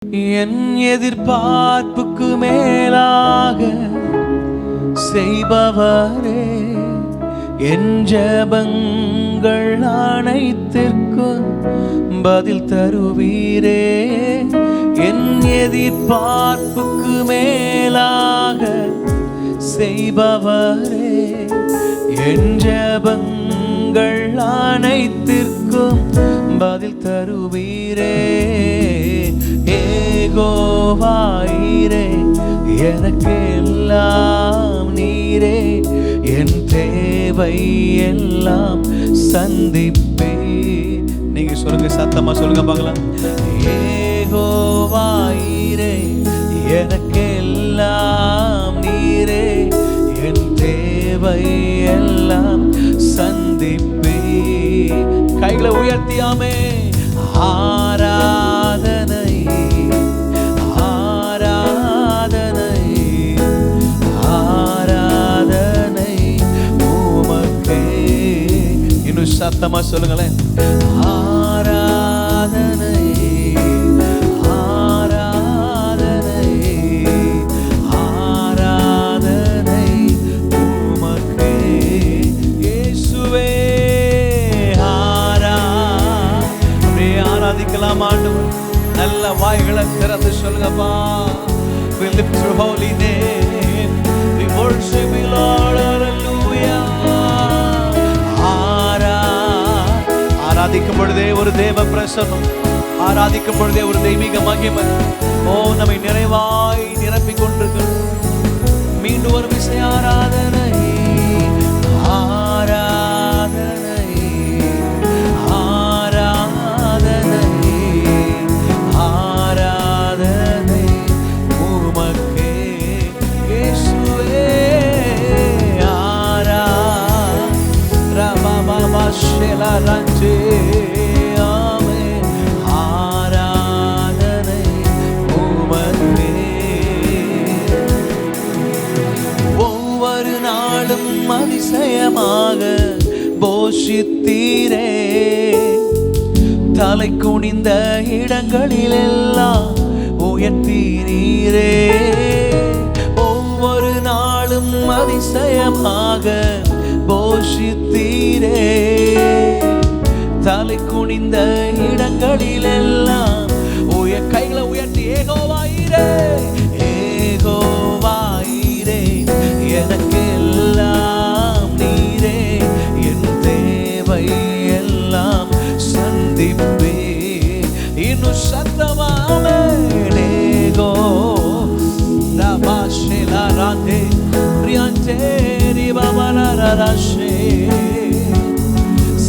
என் எதிர்பார்ப்புக்கு மேலாக செய்பவரே, என் ஜெபங்கள் அனைத்திற்கும் பதில் தருவீரே. என் எதிர்பார்ப்புக்கு மேலாக செய்பவரே, என் ஜெபங்கள் அனைத்திற்கும் பதில் தருவீரே. ஏகோவாயிரே, எனக்கு எல்லாம் நீரே, என் தேவை எல்லாம் சந்திப்பே. நீங்க சொல்லுங்க, சத்தமா சொல்லுங்க பார்க்கலாம். ஏகோவாயிரே, எனக்கு எல்லாம் நீரே, என் தேவை எல்லாம் சந்திப்பே. கைகளை உயர்த்தியாமே. ஆராதனை ஆராதனை ஆராதனை உமக்கே. இன்னும் சத்தமா சொல்லுங்களேன். ஆராதனை ஆராதனை ஆராதனை உமக்கே. இயேசுவே ஆராதிக்கலாம். ஆண்டவர் நல்ல வாய்களை திறந்து சொல்லுங்கப்பா. We lift your holy name, we worship you Lord, hallelujah. ஆராதிக்கும் பொழுதே ஒரு தேவ பிரசன்னம், ஆராதிக்கும் பொழுதே ஒரு தெய்வீக மகிமை நம்மை நிறைவாய் நிரப்பிக் கொண்டிருக்கிறது. மீண்டும் ஒரு விசை ஆராதனை ஆராதனை ஆராதனை ஆராதனை உமக்கே. இயேசுவே ஆராதனை ஆராதனை உமக்கே. ஒவ்வொரு நாளும் அதிசயமாக போஷித்தீரே, தலை குனிந்த இடங்களிலெல்லாம் உயர்த்தினீரே. ஒவ்வொரு நாளும் அதிசயமாக போஷித்தீரே, தலை குனிந்த இடங்களிலெல்லாம் கைகளை உயர்த்தி ஏகோவாயிரே, ஏகோவாயிரே, எனக்கு எல்லாம் நீரே, என் தேவை எல்லாம் சந்திப்பே. இன்னும் சத்தமாமே. நேகோ ரபாஷேலா ராதே பிரியஞ்சேரி பாபலரராஷே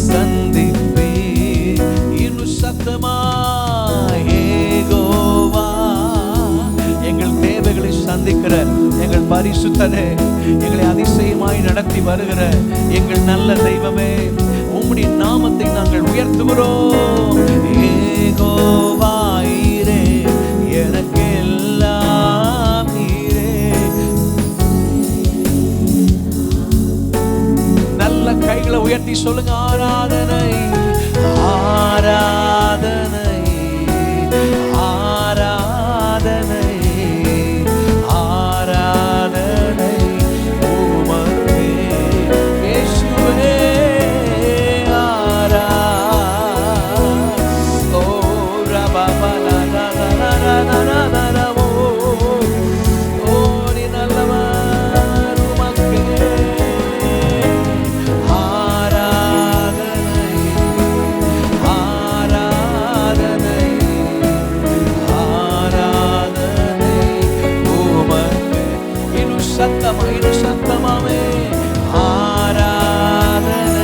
சந்திப்பே. இன்னும் சத்தமா. ஏகோவா, எங்கள் தேவைகளை சந்திக்கிற எங்கள் பரிசுத்தரே, எங்களை அதிசயமாய் நடத்தி வருகிற எங்கள் நல்ல தெய்வமே, உம்முடைய நாமத்தை நாங்கள் உயர்த்துகிறோம். ஏகோவாயிரே, எனக்கு எல்லாம் நீரே. நல்ல கைகளை உயர்த்தி சொல்லுங்க. ஆராதனை ஆராதனை ஆராதனை ஆராதனை உமக்கே. இயேசுவே சத்தமாமே. ஆராதனையாமே.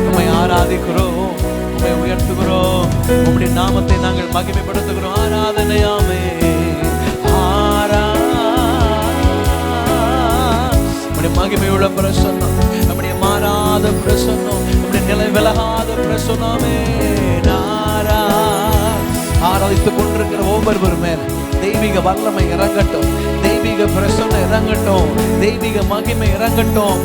உம்மை ஆராதிக்கிறோம், உம்மை உயர்த்துகிறோம், உம்முடைய நாமத்தை நாங்கள் மகிமைப்படுத்துகிறோம். ஆராதனையாமே. நம்முடைய மகிமையுள்ள பிரசன்னம், நம்முடைய மாறாத பிரசன்னம், நம்முடைய நிலை விலகாத பிரசன்னமே. ஆராதித்துக் கொண்டிருக்கிற ஒவ்வொருவர் மேல தெய்வீக வல்லமை இறங்கட்டும், தெய்வீக பிரசன்னம் இறங்கட்டும், தெய்வீக மகிமை இறங்கட்டும்.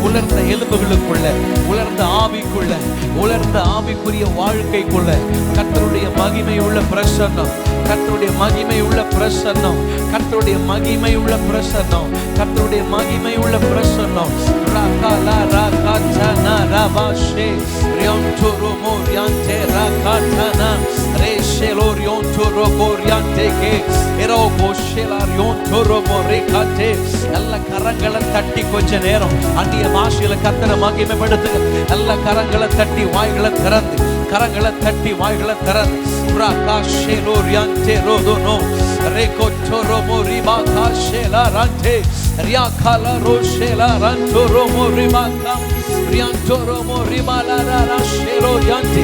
உலர்ந்த எலும்புகளுக்குள்ள, உலர்ந்த ஆவிக்குள்ள, உலர்ந்த ஆவிக்குரிய வாழ்க்கைக்குள்ள கர்த்தருடைய மகிமை உள்ள பிரசன்னம், கர்த்தருடைய மகிமை உள்ள பிரசன்னம், கர்த்தருடைய மகிமை உள்ள பிரசன்னம், கர்த்தருடைய மகிமை உள்ள பிரசன்னம். ராகாலா ராகாச்சனா ராபாஷே ரியோன்டோரோ மோரியான்டே ராகாட்டனா ரேஷேலோ ரியோன்டோரோ கோரியான்டேகே எரோ கோஷேலா ரியோன்டோரோ மோரேகாட்டே. எல்லா கரங்களை தட்டி கொஞ்ச நேரம் அந்நிய பாஷையில கர்த்தரை மகிமைப்படுத்துங்க. எல்லா கரங்களை தட்டி வாய்களை திறந்து, கரங்களை தட்டி வாய்களை திறந்து. ராகாஷேலோ ரியான்டே ரோதோனோ ரேகோட்டோரோ மோரிபாகாஷேலா ரான்டே ரியாகாலா ரோஷேலா ரான்டோரோ மோரிபாகா ரியான்டோரோ மோரிபாலா ராஷேலோ ரியான்டே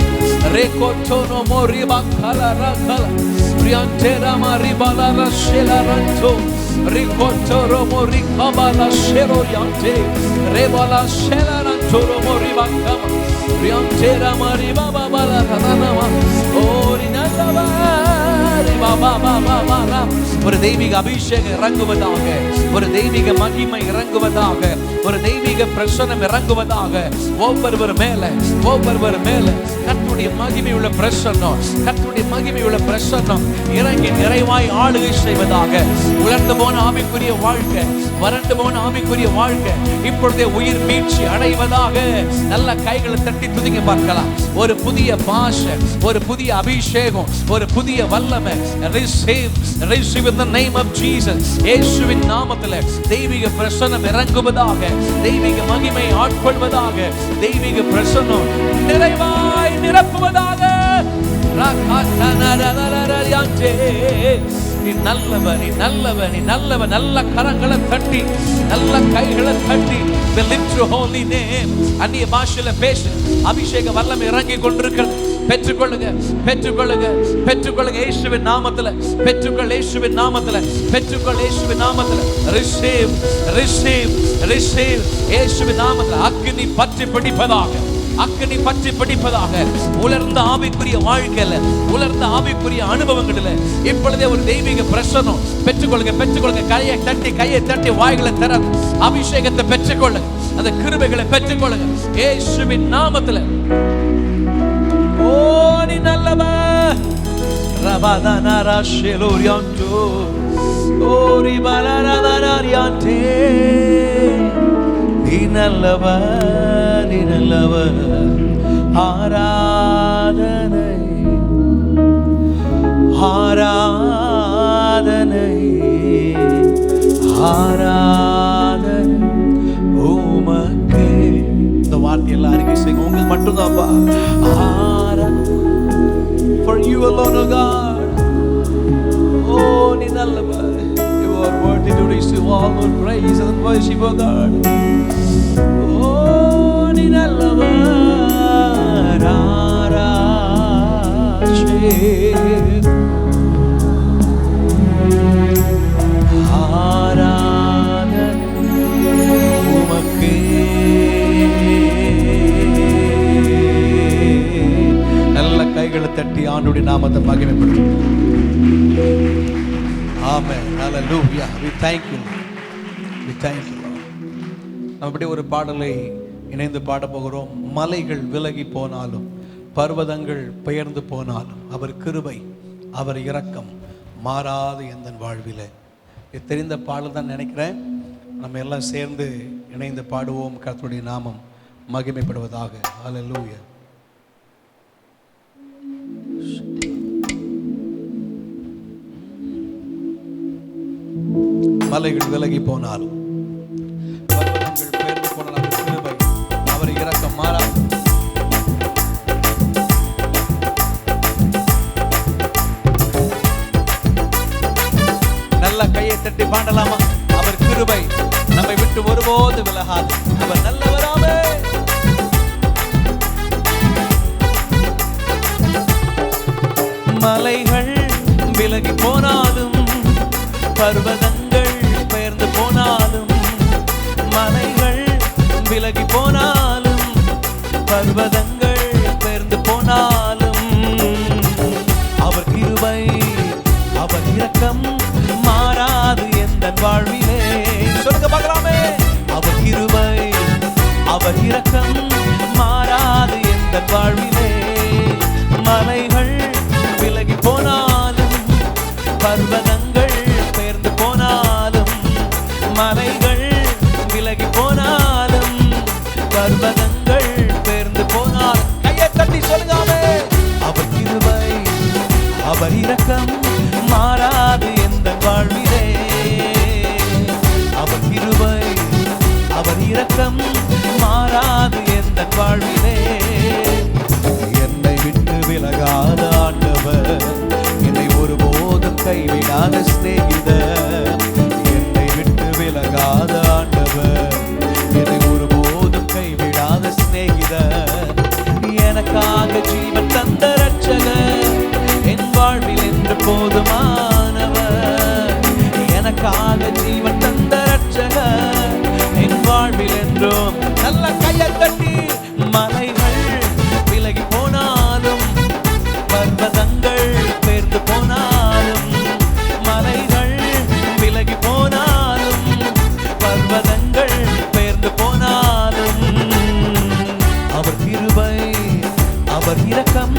ரேகோட்டோனோ மோரிபாகாலா ராகாலா ரியான்டேரா மாரிபாலா ராஷேலா ரான்டோ Ricotoro moricabala shero yante rebala shela rantoro moribaka riantera maribaba bala tanama orinalava ribaba baba bala. ஒரு தெய்வீக அபிஷேகம் இறங்குவதாக, ஒரு தெய்வீக மகிமை இறங்குவதாக, ஒரு தெய்வீக பிரசன்னம் இறங்குவதாக. ஒவ்வொருவர் மேல கர்த்தருடைய மகிமை உள்ள பிரசன்னம், கர்த்தருடைய மகிமை உள்ள பிரசன்னம் இறங்கி நிறைவாய் ஆளுகை செய்வதாக. உலர்ந்து போன ஆவிக்குரிய வாழ்க்கை, வறண்டு போன ஆவிக்குரிய வாழ்க்கை இப்பொழுதே உயிர் மீட்சி அடைவதாக. நல்ல கைகளை தட்டி துதிக்க பார்க்கலாம். ஒரு புதிய பாஷை, ஒரு புதிய அபிஷேகம், ஒரு புதிய வல்லமை. Receive in the name of Jesus. இயேசுவின் நாமத்திலே தெய்வீக பிரசன்னம் இறங்குவதாக, தெய்வீக மகிமை ஆட்கொள்வதாக, தெய்வீக பிரசன்னம் நிறைவாய் நிரப்புவதாக. நீ நல்லவர், நீ நல்லவர், நீ நல்லவர். நல்ல கரங்களை தட்டி, நல்ல கைகளை தட்டி lift your holy name. அந்நிய பாஷையில பேசு. அபிஷேக வல்லமை இறங்கி கொண்டிருக்கிறது. பெற்றுக்கொள்ளுங்க, பெற்றுக்கொள்ளுங்க, பெற்றுக்கொள்ளுங்க. இயேசுவின் நாமத்திலே பெற்றுக்கொள், இயேசுவின் நாமத்திலே பெற்றுக்கொள், இயேசுவின் நாமத்திலே receive, receive, receive. இயேசுவின் நாமத்திலே அக்கினி பற்றி பிடிப்பதாக, அக்கினி பற்றி பிடிப்பதாக. உலர்ந்த ஆவிக்குரிய வாழ்க்கையில, உலர்ந்த ஆவிக்குரிய அனுபவங்களில இப்பொழுதே ஒரு தெய்வீக பிரசன்னம் பெற்றுக்கொள்ளுங்க, பெற்றுக்கொள்ளுங்க. கையை தட்டி வாய்களை திறந்து அபிஷேகத்தை பெற்றுக்கொள்ளுங்க, அந்த கிருபைகளை பெற்றுக்கொள்ளுங்க இயேசுவின் நாமத்தில. ஓ நீ நல்லவர். ரபாதானா ராஷேலோரியாண்டோ ஓரி பலரதரியாண்டே. நீ நல்லவர், நீ நல்லவர். ஆராதனை, ஆராதனை, ஆராதனை உமக்கே. இந்த வார்த்தை எல்லாருக்கும் செய்யுங்க. உங்களுக்கு மட்டும்தான்ப்பா. For you alone, O God. Oh, நீ நல்லவர். You are worthy to receive all our praise and worship, O God. Oh, நீ நல்லவர். ஆராதனை, ஆராதனை உமக்கே. நல்ல கைகளை தட்டி ஆண்டவருடைய நாமத்தை மகிமைப்படுத்தும். ஆமென். ஹல்லேலூயா. We thank you. We thank you. நம்ம இப்படி ஒரு பாடலை இணைந்து பாட போகிறோம். மலைகள் விலகி போனாலும், பர்வதங்கள் பெயர்ந்து போனாலும், அவர் கிருபை, அவர் இரக்கம் மாறாது எந்தன் வாழ்விலே. இது தெரிந்த பாடல் தான் நினைக்கிறேன். நம்ம எல்லாம் சேர்ந்து இணைந்து பாடுவோம். கர்த்தருடைய நாமம் மகிமைப்படுவதாக. ஹல்லேலூயா. மலைகள் விலகி போனாலும், பர்வதங்கள் பெயர்ந்து போனாலும், அவர் கிருபை, அவர் இரக்கம் மாறாது. நல்ல கையை தட்டி பாடலாமா? அவர் கிருபை நம்மை விட்டு ஒருபோது விலகாது. அவர் நல்லவராமே. மலைகள் விலகி போனாலும், பர்வதங்கள் பெயர்ந்து போனாலும், மலைகள் விலகி போனாலும், பர்வதங்கள் பெயர்ந்து போனாலும், அவர் கிருபை, அவர் இரக்கம் மாறாது எந்தன் வாழ்விலே. சொல்லுங்க பார்க்கலாமே. அவர் கிருபை, இரக்கம் மாறாது எந்த வாழ்விலே. மலைகள் விலகி போனாலும், பர்வதங்கள் பெயர்ந்து போனாலும், மலைகள் விலகி போனாலும், பர்வதங்கள் பெயர்ந்து போனாலும், கையை தட்டி சொல்லுங்க, அவர் கிருபை அவர் இரக்கம் மாறாது எந்த வாழ்விலே. அவர் கிருபை அவர் இரக்கம் மாறாது எந்த வாழ்விலே. என்னை விட்டு விலகாத ஆண்டவர், என்னை ஒருபோதும் கைவிடாத சிநேகிதர். என்னை விட்டு விலகாத ஆண்டவர், என்னை ஒருபோதும் கைவிடாத சிநேகிதர். எனக்காக ஜீவன் தந்த ரட்சகர், என் வாழ்வில் என்று போதுமானவர். எனக்காக ஜீவன் தந்த ரட்சகர், என் வாழ்வில் என்றும். நல்ல கையை தட்டி, மலைகள் விலகி போனாலும், பர்வதங்கள் பெயர்ந்து போனாலும், மலைகள் விலகி போனாலும், பர்வதங்கள் பெயர்ந்து போனாலும், அவர் கிருபை அவர் இரக்கம்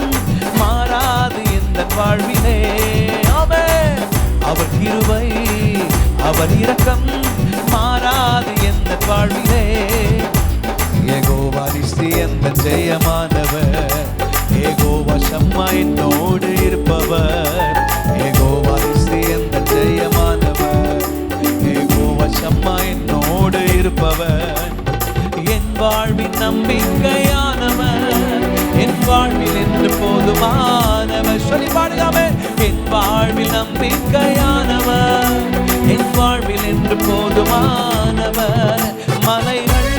மாறாது எந்த வாழ்விலே. ஆமென். அவர் கிருபை அவர் இரக்கம் மாறாது எந்த வாழ்விலே. யெகோவா நிசி எந்த ஜெயமானவர், யெகோவா ஷம்மா என்னோடு இருப்பவர். யெகோவா நிசி எந்த ஜெயமானவர், யெகோவா ஷம்மா என்னோடு இருப்பவர். என் வாழ்வின் நம்பிக்கையானவர், என் வாழ்வில் என்று போதுமானவர். சொல்லி பாடுகாமே. என் வாழ்வில் நம்பிக்கையானவர், என் வாழ்வில் என்று போதுமானவர். மலைகள்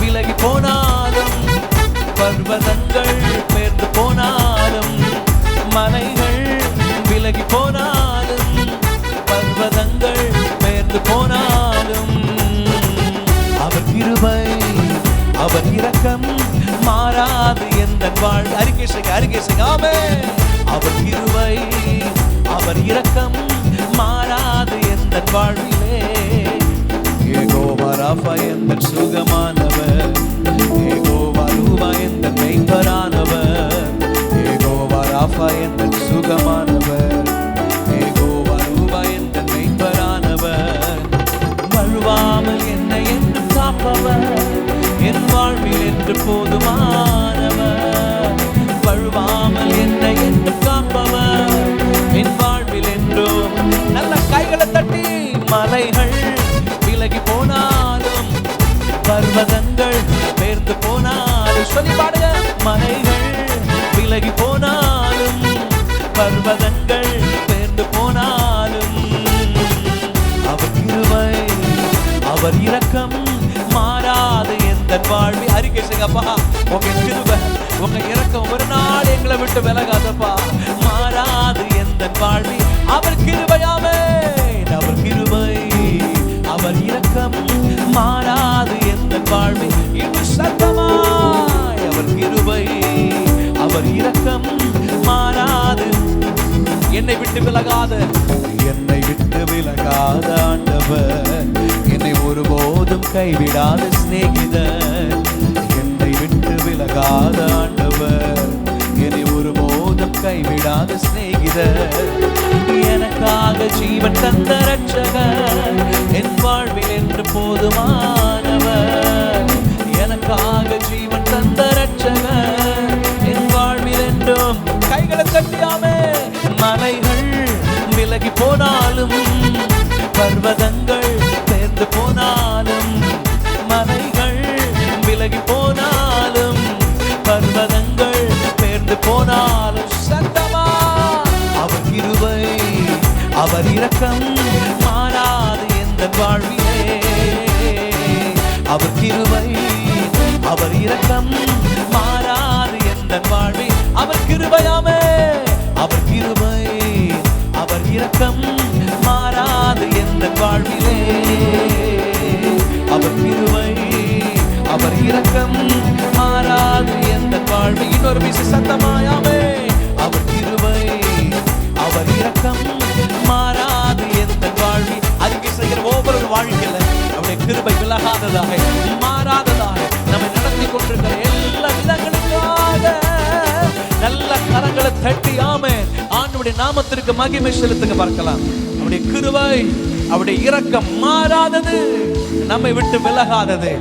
விலகி போனாலும், பர்வதங்கள் பெயர்ந்து போனாலும், மலைகள் விலகி போனாலும், பர்வதங்கள் பெயர்ந்து போனாலும், அவர் கிருபை அவர் இரக்கம் மாறாது எந்த வாழ்வு. அறிக்கை செய்க. ஆமென். அவர் கிருபை அவர் இரக்கம் மாறாது எந்த வாழ்விலே. யெகோவா ராஃபா எந்த சுகமானவர், யெகோவா ரூபா எந்த மெய்ப்பரானவர். யெகோவா ராஃபா எந்த சுகமானவர், யெகோவா ரூபா எந்த மெய்ப்பரானவர். வழுவாமல் என்னை என்று காப்பவர், என் வாழ்வில் என்று போதுமானவர். வழுவாமல் என்னை என்று காப்பவர், என் வாழ்வில் என்றும். நல்ல கைகளை தட்டி, மலைகள் விலகி போனாலும், பர்வதங்கள் பெயர்ந்து போனாலும். சொல்லி பாடுங்க. மலைகள் விலகி போனாலும், பர்வதங்கள் பெயர்ந்து போனாலும், அவர் கிருபை அவர் இரக்கம் மாறாது எந்த வாழ்வி. அறிக்கை செய்யப்பா, உங்க கிருபை உங்க இரக்கம் ஒரு நாள் எங்களை விட்டு விலகாதப்பா. மாறாது எந்த வாழ்வி அவர் கிருபையாவே. அவர் கிருபை அவர் இரக்கம் மாறாது எந்த வாழ்வி. இன்னும் சத்தமாய், அவர் கிருபை அவர் இரக்கம் மாறாது. என்னை விட்டு விலகாத, என்னை விட்டு விலகாத ஆண்டவர், என்னை ஒருபோதும் கைவிடாத சிநேகிதர். என்னை விட்டு விலகாத ஆண்டவர், என்னை ஒருபோதும் கைவிடாத சிநேகிதர். எனக்காக ஜீவன் தந்த ரட்சகர், என் வாழ்வில் என்று போதுமானவர். எனக்காக ஜீவன் தந்த ரட்சகர், என் வாழ்வில் என்றும். கைகளை தட்டியாமே. மலைகள் விலகி போனாலும், பர்வதங்கள் பெயர்ந்து போனாலும், மலைகள் விலகி போனாலும், பர்வதங்கள் பெயர்ந்து போனாலும். சத்தமா. அவர் கிருபை அவர் இரக்கம் மாறாது எந்த வாழ்விலே. அவர் கிருபை அவர் இரக்கம் மாறாது எந்த வாழ்வி. அவர் கிருபையாமே. அவர் கிருபை அவர் இரக்கம் மாறாது எந்த வாழ்விலே. அவர் கிருபை அவர் இரக்கம் மாறாது எந்த வாழ்வு. இன்னொரு விசை சத்தமாயாமே. அவர் கிருபை அவர் இரக்கம் மாறாது எந்த வாழ்வி. அறிக்கை செய்கிற ஒவ்வொரு வாழ்க்கையில அவருடைய கிருபை விலகாததாக மாறாததாக நம்மை நடத்தி நாமத்திற்கு மகிமை செலுத்துங்க பார்க்கலாம். அவருடைய கிருபை, அவருடைய இரக்கம் மாறாதது, நம்மை விட்டு விலகாதது.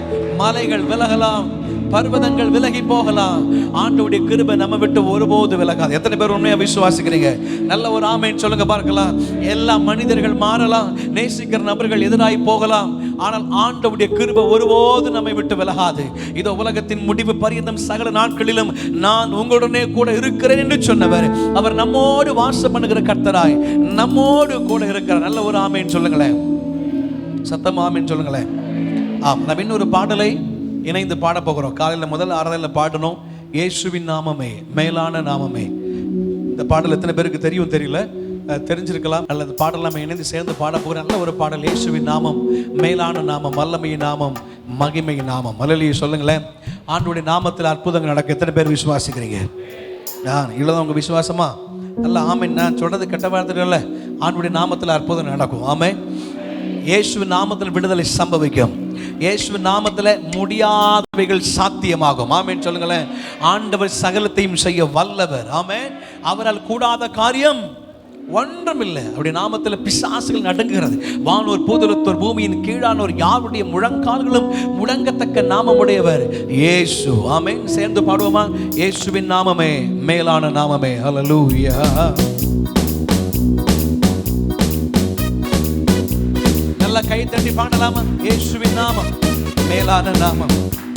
மலைகள் விலகலாம், பர்வதங்கள் விலகி போகலாம், ஆண்டவருடைய கிருபை நம்ம விட்டு ஒருபோது விலகாது. எத்தனை பேர் உண்மையா விசுவாசிக்கிறீங்க? நல்ல ஒரு ஆமென் சொல்லுங்க பார்க்கலாம். எல்லா மனிதர்கள் மாறலாம், நேசிக்கிற நபர்கள் எதிராய் போகலாம், ஆனால் ஆண்டவருடைய கிருபை ஒருபோது நம்மை விட்டு விலகாது. இதோ உலகத்தின் முடிவு பரியந்தம் சகல நாட்களிலும் நான் உங்களுடனே கூட இருக்கிறேன் என்று சொன்னவர், அவர் நம்மோடு வாசம் பண்ணுகிற கர்த்தராய் நம்மோடு கூட இருக்கிறார். நல்ல ஒரு ஆமென் சொல்லுங்களேன், சத்தம் ஆமென் சொல்லுங்களேன். நம்ம இன்னொரு பாடலை இணைந்து பாட போகிறோம். காலையில் முதல் ஆராதனையில் பாடணும், இயேசுவின் நாமமே மேலான நாமமே. இந்த பாடல் எத்தனை பேருக்கு தெரியும் தெரியல, தெரிஞ்சிருக்கலாம். அல்லது பாடல் நம்ம இணைந்து சேர்ந்து பாட போகிறோம். நல்ல ஒரு பாடல், இயேசுவின் நாமம் மேலான நாமம், வல்லமையின் நாமம், மகிமையின் நாமம். அல்லேலூயா சொல்லுங்களேன். ஆண்டவருடைய நாமத்தில் அற்புதங்கள் நடக்க எத்தனை பேர் விசுவாசிக்கிறீங்க? இல்லதான் உங்க விசுவாசமா? நல்ல ஆமென். நான் சொல்றது கெட்ட வார்த்தை இல்லை, ஆண்டவருடைய நாமத்தில் அற்புதம் நடக்கும். ஆமென். இயேசுவின் நாமத்தில் விடுதலை சம்பவிக்கும். இயேசுவின் நாமத்தில் முடியாதவைகள் சாத்தியமாகும். ஆமென் சொல்லுங்களேன். ஆண்டவர் சகலத்தையும் செய்ய வல்லவர். ஆமென். அவரால் கூடாத காரியம் ஒன்றுமில்லை. அவருடைய நாமத்தில் பிசாசுகள் நடுங்குகிறது. வானோர் பூதலத்தோர் பூமியின் கீழானோர் யாருடைய முழங்கால்களும் முடங்கத்தக்க நாமமுடையவர் இயேசு. ஆமென். சேர்ந்து பாடுவோமா? இயேசுவின் நாமமே மேலான நாமமே. ஹல்லேலூயா. கை தட்டி பாடலாமா? இயேசுவின் நாமம் மேலான நாமம்,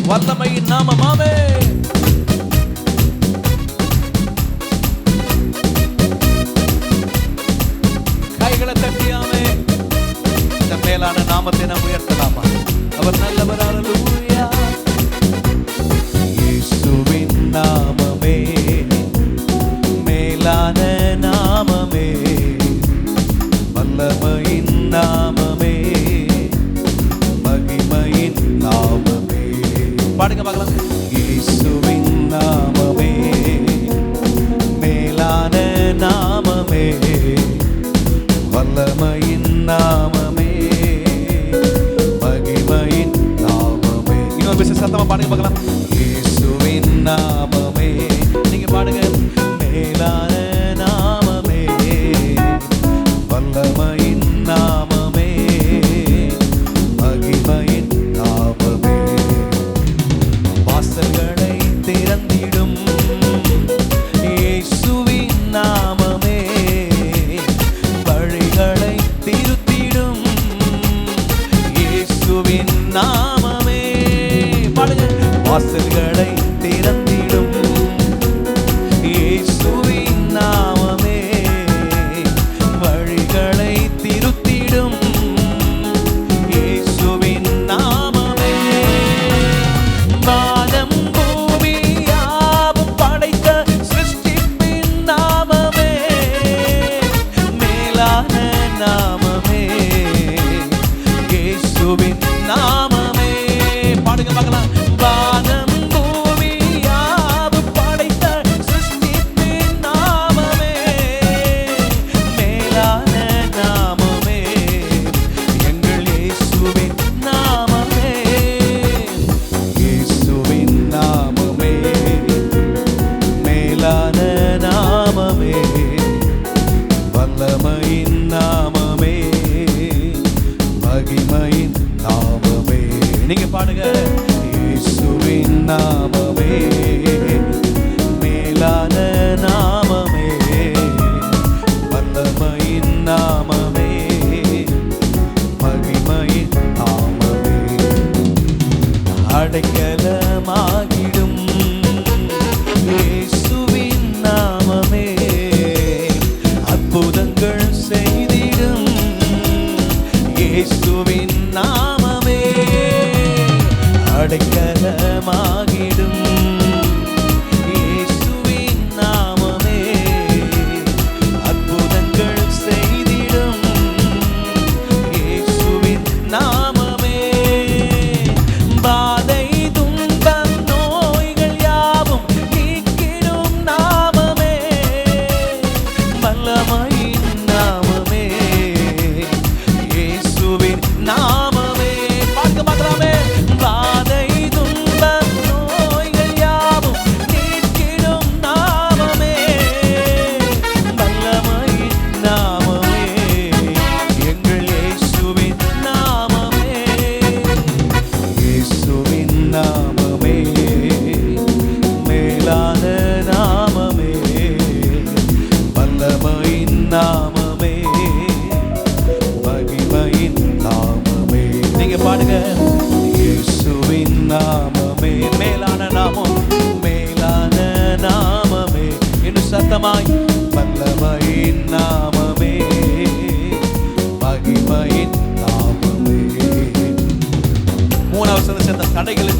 வல்லமையின் நாமம். ஆமென். கைகளை தட்டி ஆமென். இந்த மேலான நாமத்தை நாம் உயர்த்தலாமா? அவர் நல்லவர். ஹல்லேலூயா. இயேசுவின் நாமமே மேலான நாமமே, வல்லமையின் நாமமே, மகிமையின் நாமமே. பாடுங்க பார்க்கலாம். இயேசுவின் நாமமே மேலான நாமமே, வல்லமையின் நாமமே, மகிமையின் நாமமே. இன்னொரு விஷயம் சத்தமா பாடுங்க பார்க்கலாம். இயேசுவின் நாமமே. நீங்க பாடுங்க. மேலான நாமமே, வல்லமையின் நாமமே, மகிமையின் நாமமே. வாசல்களை திறந்திடும் இயேசுவின் நாமமே, வழிகளை திருத்திடும் இயேசுவின் நாமமே. பாடுங்க. வாசல்களை திறந்திடும் இயேசுவின் நாமமே, வழிகளை திருத்திடும் இயேசுவின் நாமமே. வானம் பூமியாவும்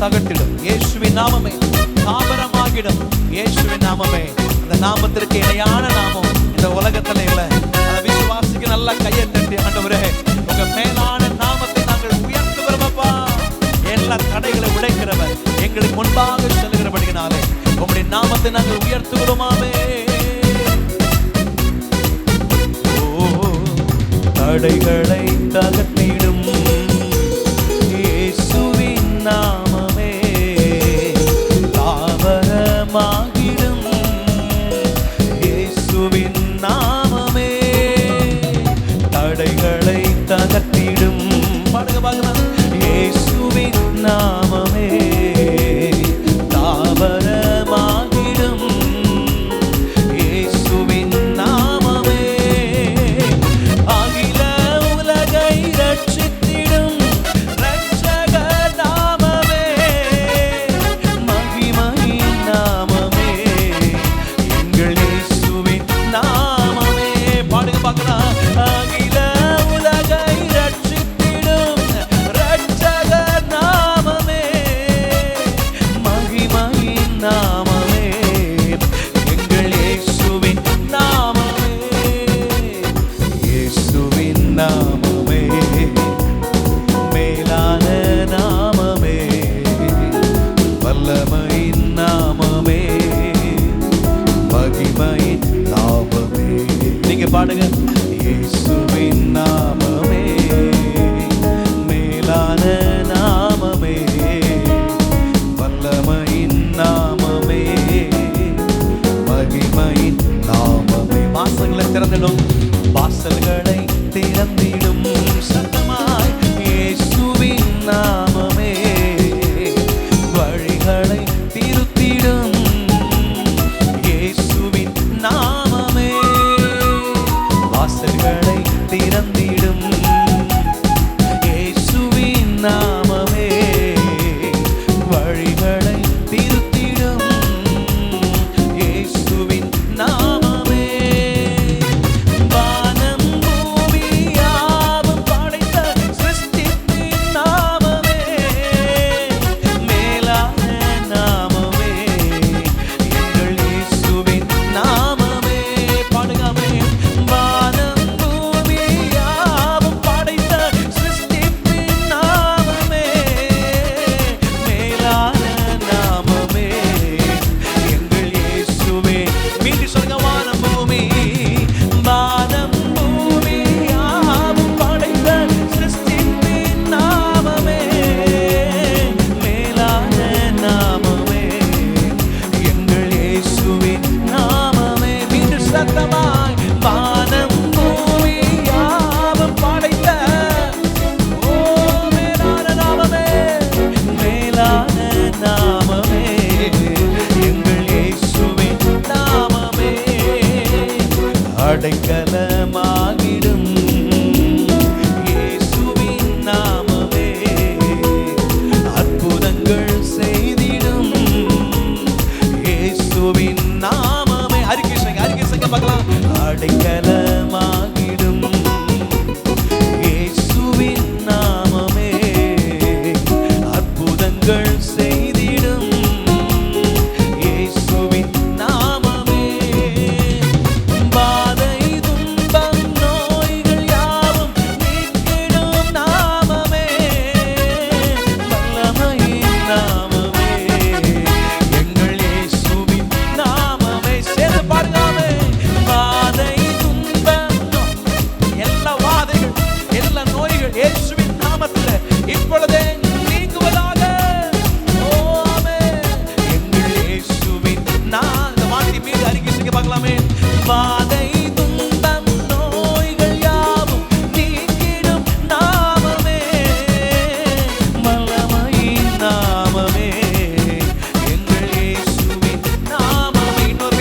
தகட்டிடும். இயேசுவின் நாமமே தாபரமாகிடும். இயேசுவின் நாமமே, அந்த நாமத்திற்கு இணையான நாமம் இந்த உலகத்துல இல்லை. அதை விசுவாசிக்கு நல்லா கையை தட்டி, ஆண்டவரே உங்க மேலான நாமத்தை நாங்கள் உயர்த்துகிறோமப்பா. எல்லா தடைகளை உடைக்கிறவர் எங்களுக்கு முன்பாக செல்கிறபடினாலே உங்களுடைய நாமத்தை நாங்கள் உயர்த்துகிறோமாமே. தடைகளை தகர்த்திடும் இயேசுவின் நாமமே தாவரமாகிடும். இயேசுவின் நாமமே தடைகளை தகர்த்திடும். பாடுங்க பாருங்க. இயேசுவின் நாமமே தாவரமாகிடும். இயேசுவின் நாமமே அகில உலகை ரட்சித்திடும். ரட்சக நாமமே மகிமையின் நாமமே எங்கள் இயேசுவின் நாமமே. பாடுங்க பார்க்கலாம். அகில உலகை ரட்சித்திடும். ரட்சக நாமமே மகிமையின் நாமமே எங்கள் இயேசுவின் நாமமே. இயேசுவின் நாமமே மேலான நாமமே வல்லமையின் நாமமே மகிமையின் நாமமே. நீங்க பாடுங்க. இயேசுவின் நாமமே மேலான நாமமே வல்லமையின் நாமமே மகிமையின் நாமமே. வாசல்களை திறந்திடும். வாசல்களை திறந்திடும் சத்தமாய் இயேசுவின் நாமமே வழிகளை திருத்திடும். இயேசுவின் நாமமே வாசல்களை திறந்திடும். இயேசுவின் நாமமே வழிகளை திருத்திடும். இயேசுவின் நாமமே வானம் பூமி யாவும் படைத்த சிருஷ்டிப்பின் நாமமே மேலான நாமமே எங்கள் இயேசுவின் நாமமே. பாடுகாமே. வானம் பூமி யாவும் படைத்த சிருஷ்டிப்பின் நாமமே மேலான நாமமே எங்கள் இயேசுவே. மீண்டும் சொல்லுங்க. வானம் பூமி யாவும் படைத்த சிருஷ்டிப்பின் நாமமே மேலான நாமமே எங்கள் இயேசுவின் நாமமே. மீண்டும் சத்தமாய். வானம் பூமி யாவும் படைத்த மேலான நாமமே மேலான நாமமே எங்கள் இயேசுவின் நாமமே அடைக்கலமாகிடும். இயேசுவின் நாமமே அற்புதங்கள் செய்திடும். இயேசுவின் நாமமே அறிக்கை செய்ய பார்க்கலாம். அடைக்கலமாகிடும். இயேசுவின் நாமமே அற்புதங்கள் செய்திடும். இயேசுவின் நாமமே வாதை துன்பம் நோய்கள் யாவும் நீக்கிடும் நாமமே வல்லமையின் நாமமே எங்கள் இயேசுவின் நாமமே. சேர்ந்து பாடுகாமே. வாதை துன்பம் எல்லா வாதைகள் எல்லா நோய்கள் இயேசுவின் நாமத்தில் இப்பொழுதே நீங்குவதாக. ஆமென். எங்கள் இயேசுவின் நாமம் மாற்றி மீது அறிக்கை செய்ய பார்க்கலாமே. வாதை துன்பம் நோய்கள் யாவும் நீக்கிடும் நாமமே வல்லமையின் நாமமே எங்கள் இயேசுவின் நாமமே. இன்னொரு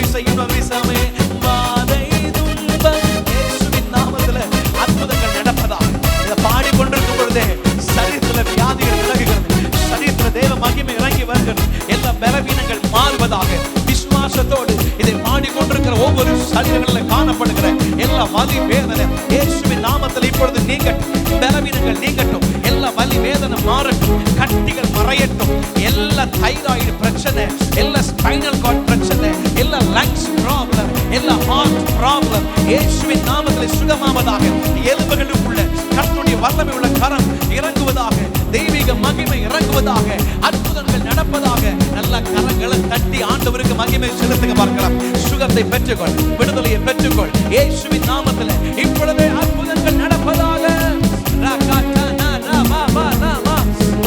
விசாமே. வாதை துன்பம் இயேசுவின் நாமத்தில் அற்புதங்கள் நடப்பதா. இதை பாடிக்கொண்டிருக்கும் பொழுதே சரீரத்தில் வியாதிகள் விலகுகிறது. சரீரத்தில் தேவ மகிமை இறங்கி வருகிறது. எல்லா பலவீனங்கள் மாறுவதாக. விசுவாசத்தோடு இதை பாடிக்கொண்டிருக்கிற ஒவ்வொரு சரீரங்களில் காணப்படுகிற எல்லா வலி வேதனை இயேசுவின் நாமத்தில் இப்பொழுது நீங்கட்டும். பலவீனங்கள் நீங்கட்டும். எல்லா வலி வியாதி வேதனை மாறட்டும், கட்டிகள் மறையட்டும், எல்லா தைராய்டு பிரச்சனை, எல்லா ஸ்பைனல் கார்ட் பிரச்சனை, எல்லா லங்ஸ் ப்ராப்ளம், எல்லா ஹார்ட் ப்ராப்ளம் இயேசுவின் நாமத்தில் சுகமாவதாக. எலும்புகளுக்குள்ள கர்த்தருடைய வல்லமை உள்ள கரம் இறங்குவதாக, தெய்வீக மகிமை இறங்குவதாக, அற்புதங்கள் நடப்பதாக. நல்ல கரங்களை தட்டி ஆண்டவருக்கு மகிமை செலுத்துங்க பார்க்கலாம். சுகத்தை பெற்றுக்கொள், விடுதலையை பெற்றுக்கொள் இயேசுவின் நாமத்தில். இப்பொழுதே அற்புதங்கள் நடப்பதாக.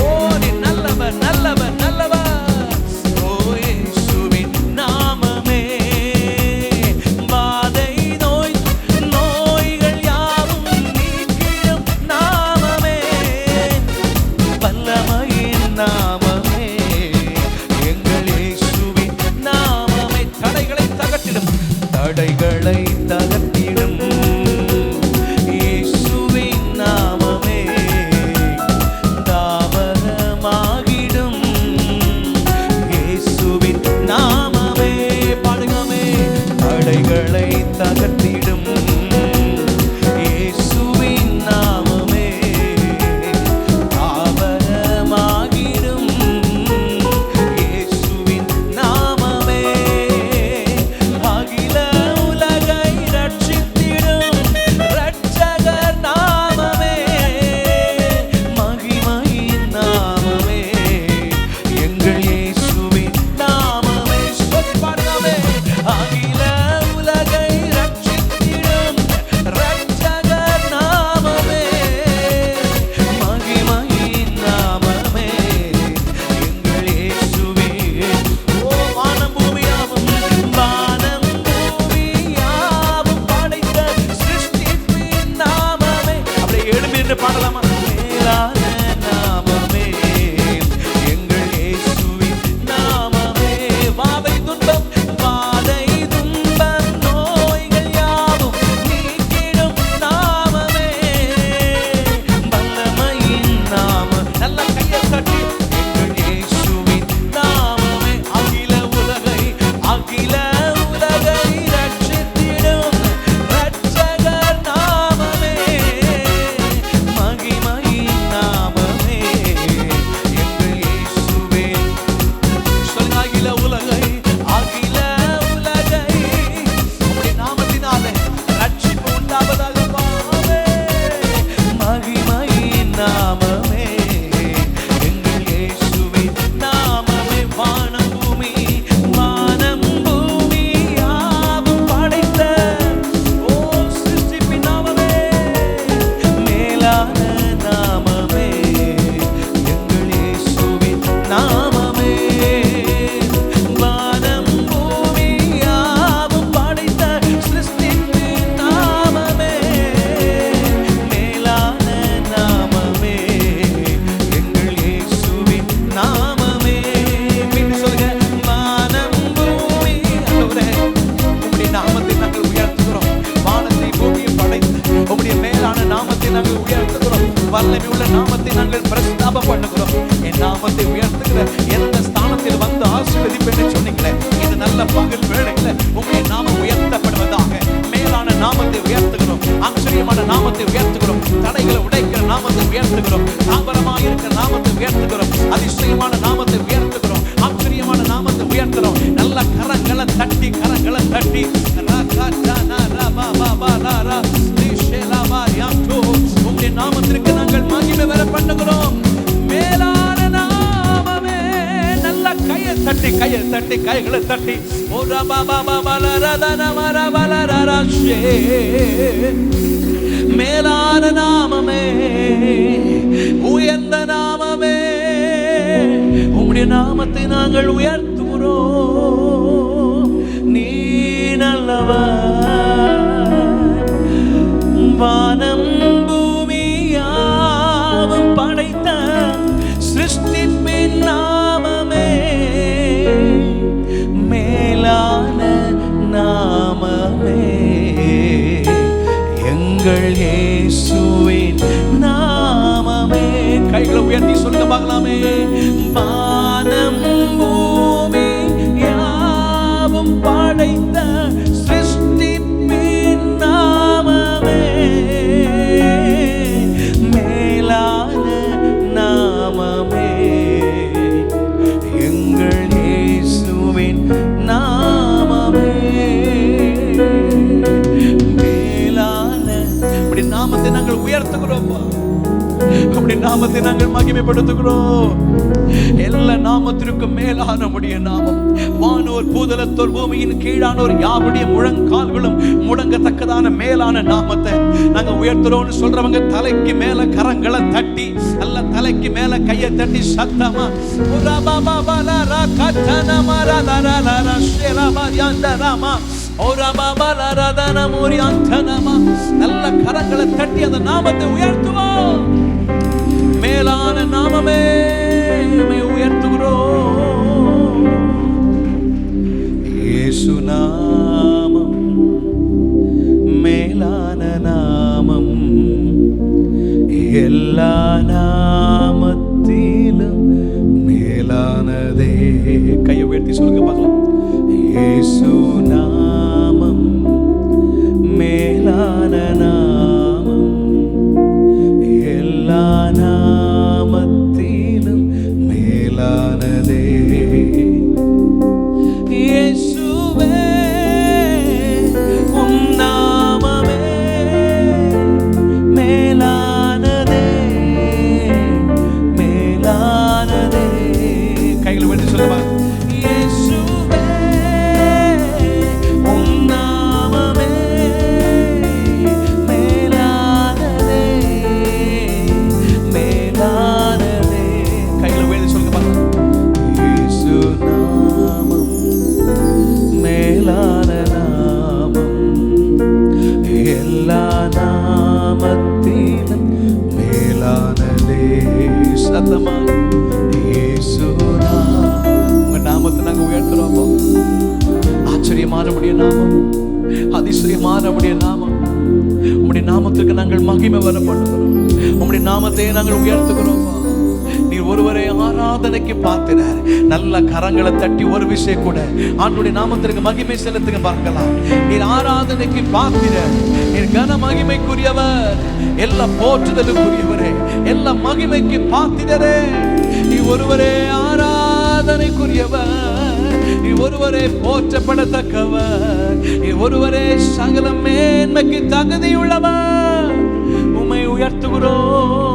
ஓ நீ நல்லவர் நல்லவர் நல்லவர். ஓ இயேசுவின் நாமமே வாதை நோய் நோய்கள் யாவும் நீக்கிடும் நாமமே, வல்லமையின் நாமமே, எங்கள் இயேசுவின் நாமமே. தடைகளை தகர்த்திடும், தடைகளை தகர்த்திடும் இயேசுவின் நாமமே, தாவரமாகிடும் இயேசுவின் நாமமே. பாடுகாமே. தடைகளை தகர்த்திடும் இயேசுவின் நாமமே, தாவரமாகிடும் இயேசுவின் நாமமே, அகில உலகை ரட்சித்திடும் இரட்சகர் நாமமே, மகிமையின் நாமமே, எங்கள் இயேசுவின் நாமமே. சொல்லி பாடுகாமே. அகில உலகை ரட்சித்திடும் இரட்சகர் நாமமே, மகிமையின் நாமமே, எங்கள் இயேசுவே. ஓ வானம் பூமியாவும் படைத்த சிருஷ்டிப்பின் நாமமே. அப்படியே எழும்பி நின்று பாடலாமா? மேலான நாமமே, எங்கள் இயேசுவின் நாமமே, வாதை துன்பம் நோய்கள் யாவும் நீக்கிடும் நாமமே, வல்லமையின் நாமம். நல்ல கையை தட்டி எங்கள் இயேசுவின் நாமமே, அகில உலகை ரட்சித்திடும் இரட்சகர் நாமமே, மகிமையின் நாமமே, எங்கள் இயேசுவே. சொல்லுங்க. அகில உலகை உம்முடைய நாமத்தினாலே ரட்சிப்பு உண்டாவதாக. பாவே. மகிமையின் நாமமே, எங்கள் இயேசுவின் நாமமே, வானம் பூமி யாவும் படைத்த ஓ சிருஷ்டிப்பின் நாமமே, மேலான நாமமே, எங்கள் இயேசுவின் நாமமே, வானம் பூமி யாவும் படைத்த சிருஷ்டிப்பின் நாமமே, மேலான நாமமே, எங்கள் இயேசுவின் நாமமே. மீண்டும் சொல்லுங்க. வானம் பூமி ஆண்டவரே, உம்முடைய நாமத்தை நாங்கள் உயர்த்துகிறோம். வானத்தை பூமியை படைத்து உம்முடைய மேலான நாமத்தை நாங்கள் உயர்த்துகிறோம். வல்லமை உள்ள நாமத்தை நாங்கள் பிரஸ்தாபம் பண்ணுகிறோம். என் நாமத்தை உயர்த்துகிற எந்த ஸ்தானத்தில் வந்து ஆசீர்வதிப்பேன்னு சொன்னீங்களே, இது நல்ல பகல் வேளையில உம்முடைய நாமம் உயர்த்தப்படுவதாக. மேலான நாமத்தை உயர்த்துகிறோம், ஆச்சரியமான நாமத்தை உயர்த்துகிறோம், தடைகளை உடைக்கிற நாமத்தை உயர்த்துகிறோம், தாபரமாக இருக்கிற நாமத்தை உயர்த்துகிறோம், அதிசயமான நாமத்தை உயர்த்துகிறோம், ஆச்சரியமான நாமத்தை உயர்த்துகிறோம். நல்ல கரங்களை தட்டி உம்முடைய நாமத்திற்கு நாங்கள் மகிமை வர பண்ணுகிறோம். மேலான நாமமே. நல்ல கையை தட்டி கைகளை தட்டி மேலான நாமமே, உயர்ந்த நாமமே, உம்முடைய நாமத்தை நாங்கள் உயர்த்துகிறோம். நீ நல்லவர். வானம் பூமி யாவும் படைத்த சிருஷ்டிப்பின் நாமமே, மேலான நாமமே, எங்கள் இயேசுவின் நாமமே. கைகளை உயர்த்தி சொல்லுங்க பார்க்கலாமே. வானம் பூமி யாவும் உயர்த்துகிறோம்ப்பா. உம்முடைய நாமத்தை நாங்கள் மகிமைப்படுத்துகிறோம். எல்லா நாமத்திற்கும் மேலான உம்முடைய நாமம், வானோர் பூதலத்தோர் பூமியின் கீழானோர் யாவுடைய முழங்கால்களும் முடங்கத்தக்கதான மேலான நாமத்தை நாங்க உயர்த்துறோம்னு சொல்றவங்க தலைக்கு மேல கரங்களை தட்டி, அல்ல தலைக்கு மேல கையை தட்டி சத்தமா நல்ல கரங்களை தட்டி அந்த நாமத்தை உயர்த்துவோம். மேலான நாமமே உயர்த்துகிறோம். இயேசு நாமம் மேலான நாமம், எல்லா நாமத்திலும் மேலானதே. கையை உயர்த்தி சொல்லுங்க பார்க்கலாம். இயேசு நாமம் மேலான நாமம், எல்லா நாமத்திலும் மேலானதே. இயேசுவே உம் நாமமே மேலானதே, மேலானதே. கையில் வேண்டி சொல்லுவா. இயேசுவே உம் நாமமே மேலானதே, மேலானதே. கையில் வேண்டி சொல்லுங்க பாருங்க. இயேசு நாமம் மேலான நாமம், எல்லா நாமத்திலும் மேலானதே. சத்தமா இயேசு உங்க நாமத்தை நாங்க உயர்த்துறோம். ஆச்சரியமானபடிய நாமம், அதிசயமானபடிய நாமம். உம்முடைய நாமத்துக்கு நாங்கள் மகிமை வர பண்ணுகிறோம். உம்முடைய நாமத்தை நாங்கள் உயர்த்துகிறோம். நீர் ஒருவரே ஆராதனைக்கு பார்க்கிறார். நல்ல கரங்களை தட்டி ஒரு விஷயம் கூட ஆண்டவருடைய நாமத்திற்கு மகிமை செலுத்துங்க பார்க்கலாம். நீர் ஆராதனைக்கு பார்க்கிறார். நீர் கன மகிமைக்குரியவர், எல்லா போற்றுதலுக்குரியவரே, எல்லா மகிமைக்கு பார்க்கிறரே. நீ ஒருவரே ஆராதனைக்குரியவர், நீ ஒருவரே போற்றப்படத்தக்கவர், நீ ஒருவரே சகல மேன்மைக்கு தகுதியுள்ளவர். உம்மை உயர்த்துகிறோம்.